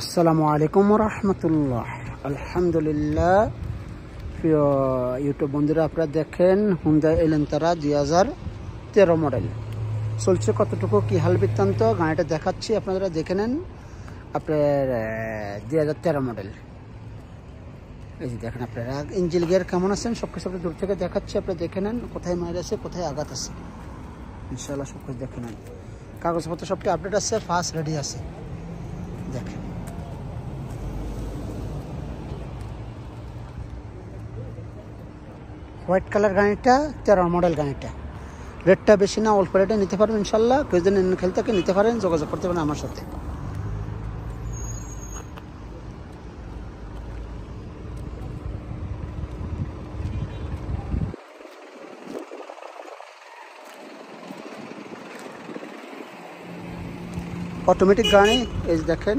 আসসালামু আলাইকুম রহমতুল্লাহ। আলহামদুলিল্লাহ। প্রিয় ইউটিউব বন্ধুরা, আপনারা দেখেন হুন্ডাই এলেন্তারা 2013 মডেল চলছে। কতটুকু কি হাল বৃত্তান্ত গাড়িটা দেখাচ্ছি, আপনারা দেখে নেন। আপনার 2013 মডেল। এই যে দেখেন, আপনারা ইঞ্জিন গিয়ার কেমন আছেন সব কিছু দূর থেকে দেখাচ্ছি। আপনারা দেখে নেন কোথায় মাইল আছে, কোথায় আঘাত আছে, ইনশাল্লাহ সব কিছু দেখে নেন। কাগজপত্র সবটি আপডেট আছে, ফার্স্ট রেডি আছে। দেখেন হোয়াইট কালার গাড়িটা, 13 মডেল গাড়িটা। রেটটা বেশি না, অল্প রেটে নিতে পারবেন ইনশাল্লাহ। কেউ যদি খেলতে নিতে পারেন, যোগাযোগ করতে পারেন আমার সাথে। অটোমেটিক গাড়ি, এই যে দেখেন।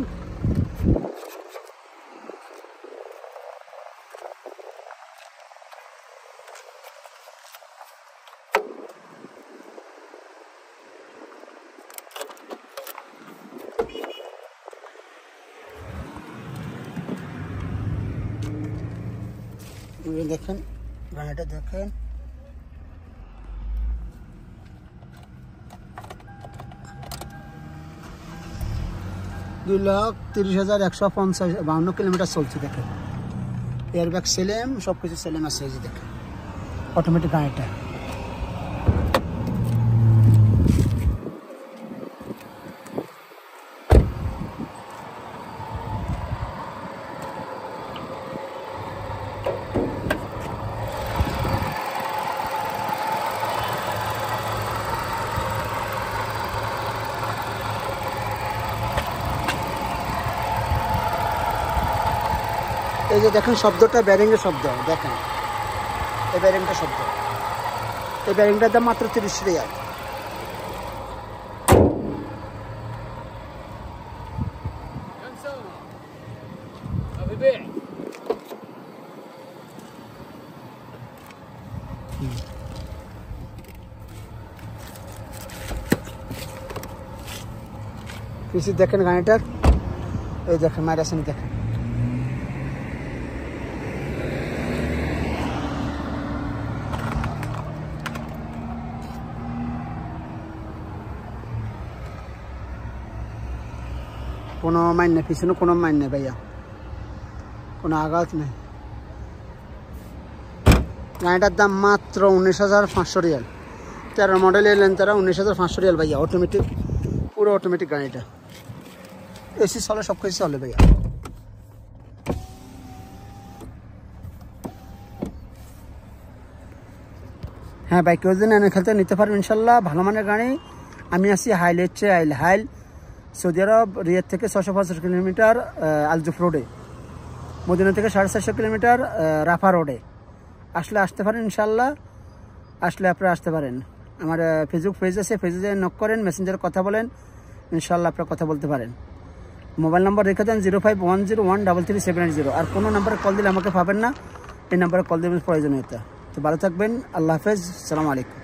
দেখেন গাড়িটা দেখেন, $2,30,152 কিলোমিটার চলছে। দেখেন এয়ারব্যাগ সেলেম, সবকিছু সেলেম আছে। এই যে দেখেন অটোমেটিক গাড়িটা। এই যে দেখেন শব্দটা, ব্যারিংয়ের শব্দ দেখেন। এই ব্যারিংটা শব্দ, এই ব্যারিংটার দাম মাত্র 30 রিয়াল। পিসি দেখেন গাড়িটার, এই দেখেন মাইরাসিনি দেখেন। কোনো মাইন নেই, পিছনে কোনো মাইন নেই ভাইয়া, কোনো আঘাত নেই। গাড়িটার দাম মাত্র 19,500 রিয়াল। 13 মডেল এলেন তারা, 19,500 রিয়াল ভাইয়া। অটোমেটিক, পুরো অটোমেটিক গাড়িটা। এসি চলে, সব কিছু চলে ভাইয়া। হ্যাঁ ভাই, কেউ যদি এনে খেলতে নিতে পারবেন ইনশাল্লাহ। ভালো মানের গাড়ি। আমি আছি হাইল, হচ্ছে হাইল সৌদি আরব, রিয়াদ থেকে 650 কিলোমিটার আলজুফ রোডে, মদিনা থেকে 450 কিলোমিটার রাফা রোডে। আসতে পারেন ইনশাল্লাহ। আসলে আপনারা আসতে পারেন। আমার ফেসবুক পেজ আছে, পেজে নক করেন, মেসেঞ্জারে কথা বলেন, ইনশাল্লাহ আপনারা কথা বলতে পারেন। মোবাইল নাম্বার রেখে দেন 0510133780। আর কোনো নাম্বারে কল দিলে আমাকে পাবেন না, এই নাম্বারে কল দেবেন প্রয়োজনীয়তা। তো ভালো থাকবেন, আল্লাহ হাফেজ, সালাম আলাইকুম।